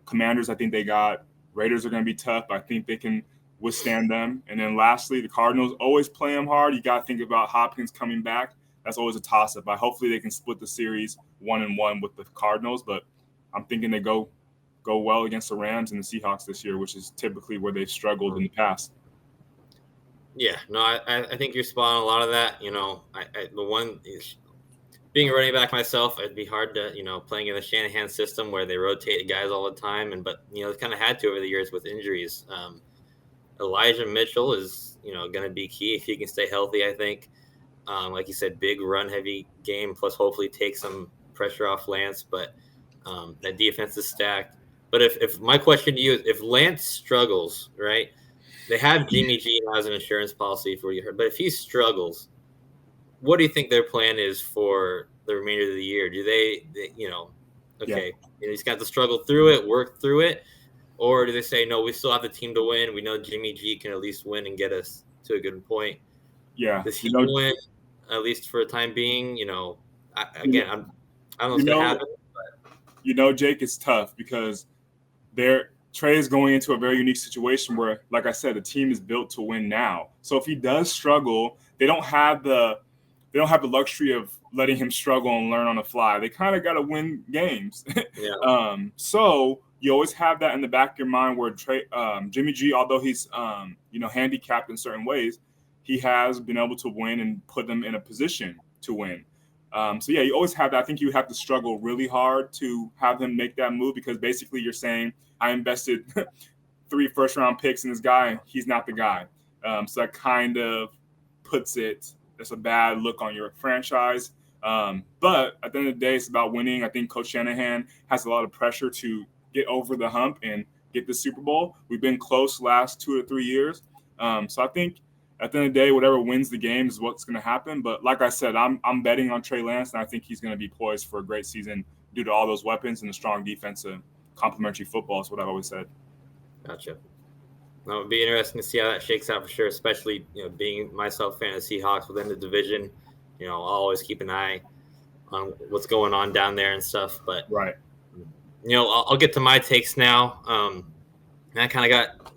Commanders, I think they got. Raiders are going to be tough. I think they can withstand them. And then lastly, the Cardinals always play them hard. You got to think about Hopkins coming back. That's always a toss-up. Hopefully they can split the series 1-1 with the Cardinals, but I'm thinking they go well against the Rams and the Seahawks this year, which is typically where they've struggled in the past. Yeah, no, I think you're spot on a lot of that. The one is being a running back myself, it'd be hard to, playing in the Shanahan system where they rotate guys all the time. But they kind of had to over the years with injuries. Elijah Mitchell is, going to be key if he can stay healthy, I think. Like you said, big run-heavy game, plus hopefully take some pressure off Lance. But that defense is stacked. But if my question to you is, if Lance struggles, right, they have Jimmy G as an insurance policy for you. But if he struggles, what do you think their plan is for the remainder of the year? Do they he's got to struggle through it, work through it, or do they say, no, we still have the team to win? We know Jimmy G can at least win and get us to a good point. Yeah. Does he win, at least for the time being? I don't know what's going to happen. But. Jake, it's tough because Trey is going into a very unique situation where, like I said, the team is built to win now. So if he does struggle, they don't have the luxury of letting him struggle and learn on the fly. They kind of got to win games. Yeah. So you always have that in the back of your mind where Jimmy G, although he's handicapped in certain ways, he has been able to win and put them in a position to win. So yeah, you always have that. I think you have to struggle really hard to have him make that move because basically you're saying, I invested 3 first-round picks in this guy. He's not the guy. So that kind of puts it. That's a bad look on your franchise. But at the end of the day, it's about winning. I think Coach Shanahan has a lot of pressure to get over the hump and get the Super Bowl. We've been close last 2 or 3 years. So I think at the end of the day, whatever wins the game is what's going to happen. But like I said, I'm betting on Trey Lance, and I think he's going to be poised for a great season due to all those weapons and the strong defensive complementary football is what I've always said. Gotcha. Well, it'll be interesting to see how that shakes out for sure, especially, being myself a fan of the Seahawks within the division. I'll always keep an eye on what's going on down there and stuff. But, right. I'll get to my takes now. And I kind of got,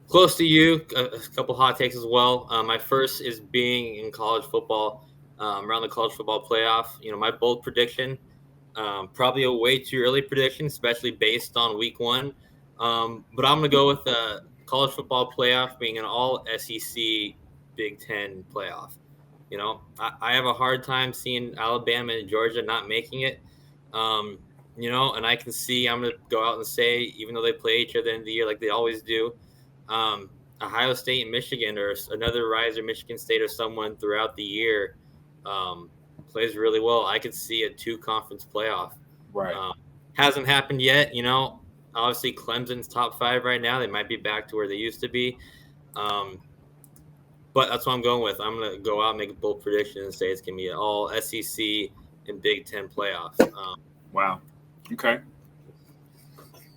close to you, a couple hot takes as well. My first is being in college football, around the college football playoff. My bold prediction, probably a way too early prediction, especially based on week 1. But I'm going to go with the college football playoff being an all SEC Big Ten playoff. I have a hard time seeing Alabama and Georgia not making it. And I can see, I'm going to go out and say, even though they play each other in the year like they always do, Ohio State and Michigan or another riser, Michigan State or someone throughout the year plays really well. I could see a 2-conference playoff. Right. Hasn't happened yet. Obviously Clemson's top 5 right now. They might be back to where they used to be. But that's what I'm going with. I'm going to go out and make a bold prediction and say it's going to be an all SEC and Big Ten playoff. Wow. Okay.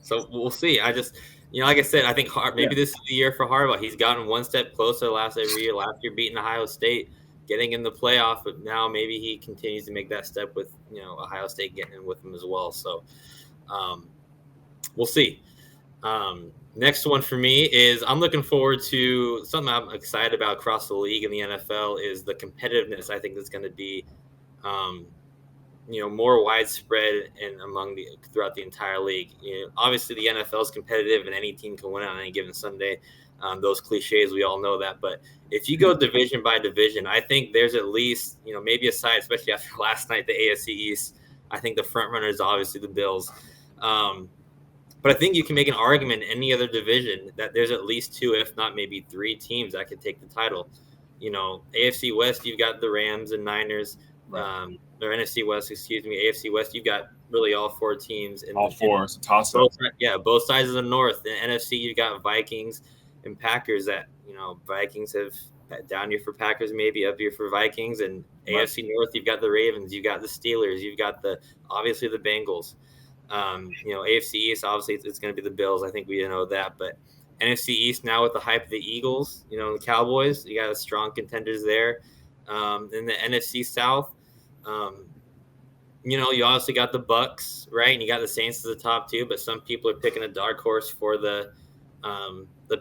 So we'll see. I just, like I said, I think maybe this is the year for Harbaugh. He's gotten one step closer every year. Last year beating Ohio State, getting in the playoff, but now maybe he continues to make that step with, Ohio State getting in with him as well. So we'll see. Next one for me is I'm looking forward to something I'm excited about across the league in the NFL is the competitiveness. I think that's going to be, more widespread and throughout the entire league. Obviously the NFL is competitive and any team can win on any given Sunday. Those cliches, we all know that. But if you go division by division, I think there's at least, maybe aside, especially after last night, the AFC East, I think the front runner is obviously the Bills. But I think you can make an argument in any other division that there's at least 2, if not maybe 3 teams that could take the title. AFC West, you've got the Rams and Niners. Right. Or NFC West, AFC West, you've got really all 4 teams. All 4. It's a toss-up. Both sides of the North. In NFC, you've got Vikings and Packers that, Vikings have down year for Packers, maybe up year for Vikings. And Right. AFC North, you've got the Ravens, you've got the Steelers, you've got obviously the Bengals. AFC East, obviously it's going to be the Bills. I think we know that. But NFC East now with the hype of the Eagles, the Cowboys, you got strong contenders there. In the NFC South, you obviously got the Bucks, right? And you got the Saints to the top 2, but some people are picking a dark horse for the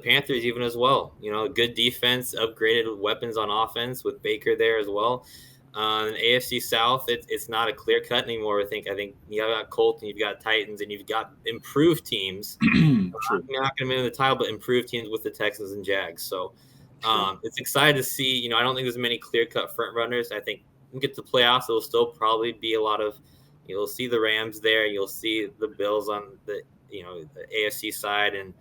Panthers even as well. Good defense, upgraded weapons on offense with Baker there as well. In AFC South, it's not a clear cut anymore. I think you got Colts and you've got Titans and you've got improved teams. Not going to win the title, but improved teams with the Texans and Jags. So it's exciting to see. I don't think there's many clear cut front runners. I think when we get to the playoffs, there'll still probably be a lot of. You'll see the Rams there. You'll see the Bills on the the AFC side and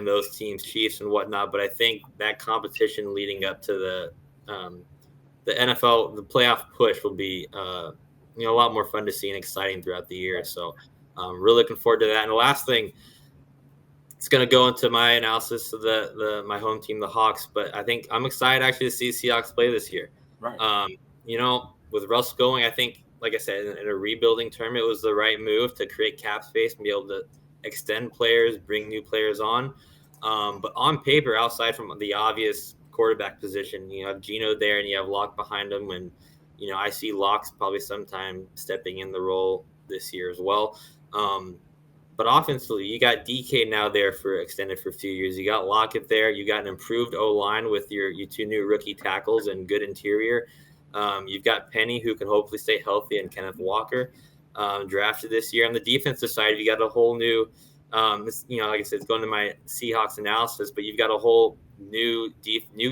those teams, Chiefs and whatnot. But I think that competition leading up to the NFL, the playoff push will be, a lot more fun to see and exciting throughout the year. So I'm really looking forward to that. And the last thing, it's going to go into my analysis of my home team, the Hawks. But I think I'm excited actually to see Seahawks play this year. Right. With Russ going, I think, like I said, in a rebuilding term, it was the right move to create cap space and be able to extend players, bring new players on. But on paper, outside from the obvious quarterback position, you have Geno there and you have Locke behind him. And, I see Locke's probably sometime stepping in the role this year as well. But offensively, you got DK now there extended for a few years. You got Lockett there. You got an improved O-line with your 2 new rookie tackles and good interior. You've got Penny, who can hopefully stay healthy, and Kenneth Walker drafted this year. On the defensive side, you got a whole new, like I said, it's going to my Seahawks analysis, but you've got a whole new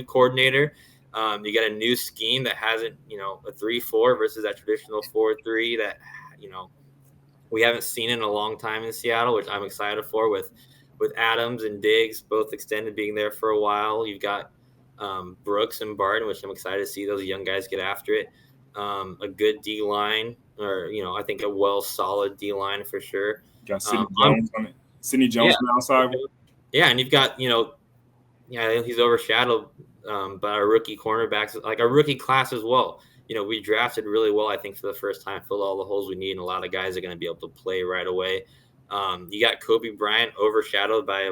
coordinator. You got a new scheme that hasn't, a 3-4 versus that traditional 4-3 that, we haven't seen in a long time in Seattle, which I'm excited for with Adams and Diggs both extended being there for a while. You've got Brooks and Barton, which I'm excited to see those young guys get after it. A good D-line, or, I think a solid D-line for sure. Got Sidney Jones on it. Sidney Jones on the outside. Yeah, and you've got, he's overshadowed but our rookie cornerbacks, like our rookie class as well. We drafted really well, I think, for the first time, filled all the holes we need, and a lot of guys are going to be able to play right away. You got Kobe Bryant overshadowed by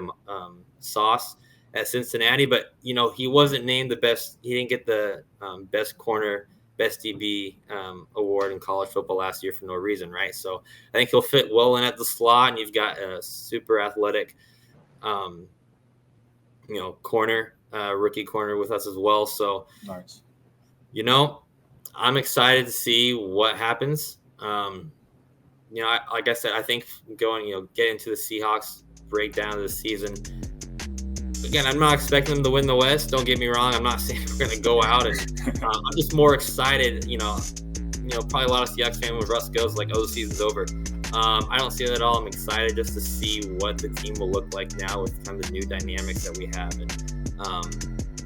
Sauce at Cincinnati, but, he wasn't named the best. He didn't get the best corner, best DB award in college football last year for no reason, right? So I think he'll fit well in at the slot, and you've got a super athletic corner, rookie corner with us as well. So, nice. I'm excited to see what happens. Like I said, I think get into the Seahawks breakdown of the season. Again, I'm not expecting them to win the West. Don't get me wrong. I'm not saying we're going to go out, and I'm just more excited. Probably a lot of Seahawks fans when Russ goes like, "Oh, the season's over." I don't see that at all. I'm excited just to see what the team will look like now with kind of the new dynamics that we have. And,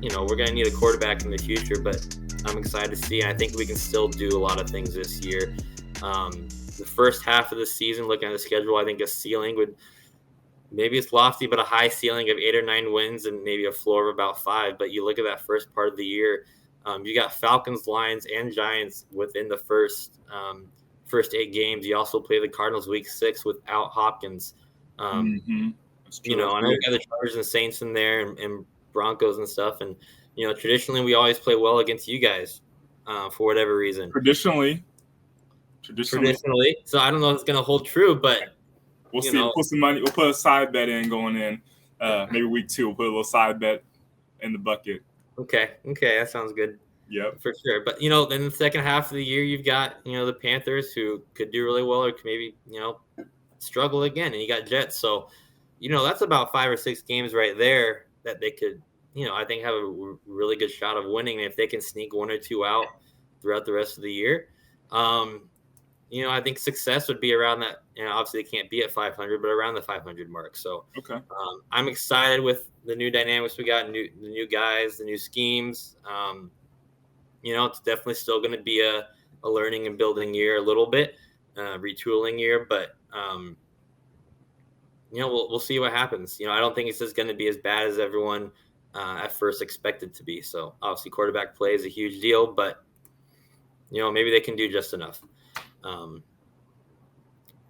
we're going to need a quarterback in the future, but I'm excited to see. And I think we can still do a lot of things this year. The first half of the season, looking at the schedule, I think a ceiling would maybe it's lofty, but a high ceiling of 8 or 9 wins and maybe a floor of about 5. But you look at that first part of the year, you got Falcons, Lions, and Giants within the first 8 games. You also play the Cardinals week 6 without Hopkins. And then we got the Chargers and Saints in there and Broncos and stuff. And, traditionally we always play well against you guys for whatever reason. Traditionally. So I don't know if it's going to hold true, but we'll see. We'll put some money. We'll put a side bet in going in. Maybe week 2, we'll put a little side bet in the bucket. Okay. That sounds good. Yep. For sure. But, then the second half of the year, you've got, the Panthers who could do really well or could maybe, struggle again. And you got Jets. So, that's about 5 or 6 games right there that they could, I think have a really good shot of winning. And if they can sneak 1 or 2 out throughout the rest of the year, I think success would be around that. Obviously they can't be at 500, but around the 500 mark. So okay. I'm excited with the new dynamics we got, the new guys, the new schemes. It's definitely still going to be a learning and building year a little bit, retooling year, but we'll see what happens. I don't think it's just going to be as bad as everyone at first expected to be. So obviously quarterback play is a huge deal, but maybe they can do just enough.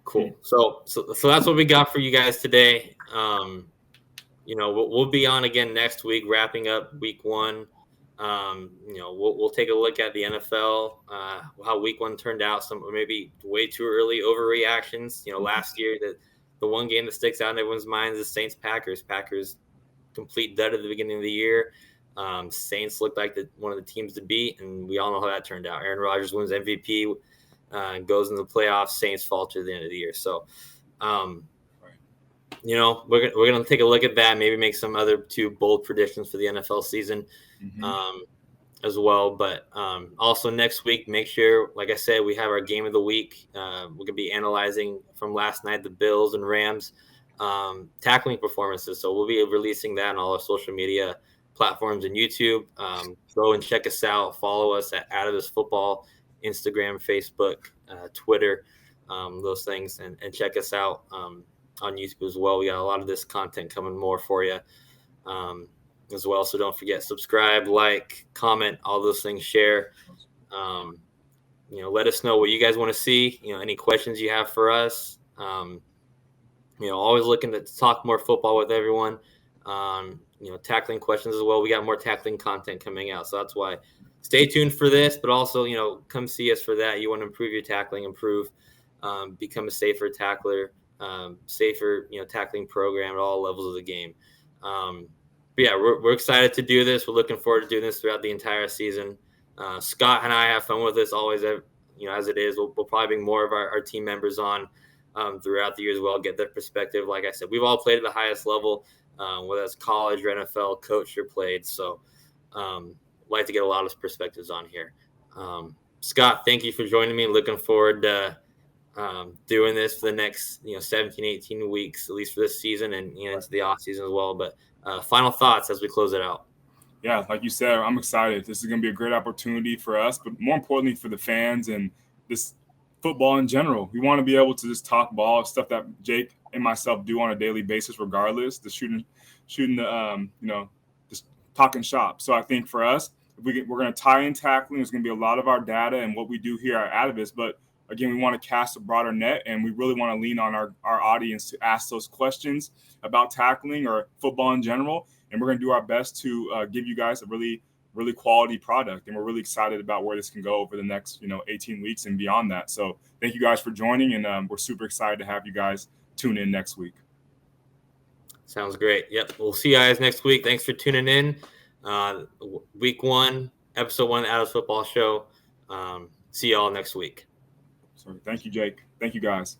Cool. So that's what we got for you guys today. We'll be on again next week, wrapping up week 1. We'll take a look at the NFL, how week 1 turned out. Some maybe way too early overreactions. Last year the one game that sticks out in everyone's minds is Saints Packers. Packers complete dud at the beginning of the year. Saints looked like one of the teams to beat, and we all know how that turned out. Aaron Rodgers wins MVP. Goes into the playoffs. Saints falter at the end of the year. So, we're gonna take a look at that. Maybe make some other 2 bold predictions for the NFL season, as well. But also next week, make sure, like I said, we have our game of the week. We're gonna be analyzing from last night the Bills and Rams tackling performances. So we'll be releasing that on all our social media platforms and YouTube. Go and check us out. Follow us at Atavus Football. Instagram, Facebook, Twitter, those things, and check us out on YouTube as well. We got a lot of this content coming more for you as well. So don't forget, subscribe, like, comment, all those things, share. Let us know what you guys want to see. Any questions you have for us. Always looking to talk more football with everyone. Tackling questions as well. We got more tackling content coming out, so that's why. Stay tuned for this, but also, come see us for that. You want to improve your tackling, become a safer tackler, safer, tackling program at all levels of the game. But yeah, we're excited to do this. We're looking forward to doing this throughout the entire season. Scott and I have fun with this always, as it is. We'll probably bring more of our team members on throughout the year as well, get their perspective. Like I said, we've all played at the highest level, whether it's college or NFL, coached or played. So, like to get a lot of perspectives on here. Scott, thank you for joining me. Looking forward to doing this for the next 17, 18 weeks, at least for this season and into the off season as well. But final thoughts as we close it out. Yeah, like you said, I'm excited. This is going to be a great opportunity for us, but more importantly for the fans and this football in general. We want to be able to just talk ball, stuff that Jake and myself do on a daily basis, regardless. The shooting the just talking shop. So I think for us, we're going to tie in tackling. There's going to be a lot of our data and what we do here at Atavus, but again, we want to cast a broader net, and we really want to lean on our audience to ask those questions about tackling or football in general. And we're going to do our best to give you guys a really, really quality product. And we're really excited about where this can go over the next, 18 weeks and beyond that. So thank you guys for joining, and we're super excited to have you guys tune in next week. Sounds great. Yep. We'll see you guys next week. Thanks for tuning in. Week 1, episode 1 of the Atavus Football Show. See y'all next week. So thank you, Jake. Thank you, guys.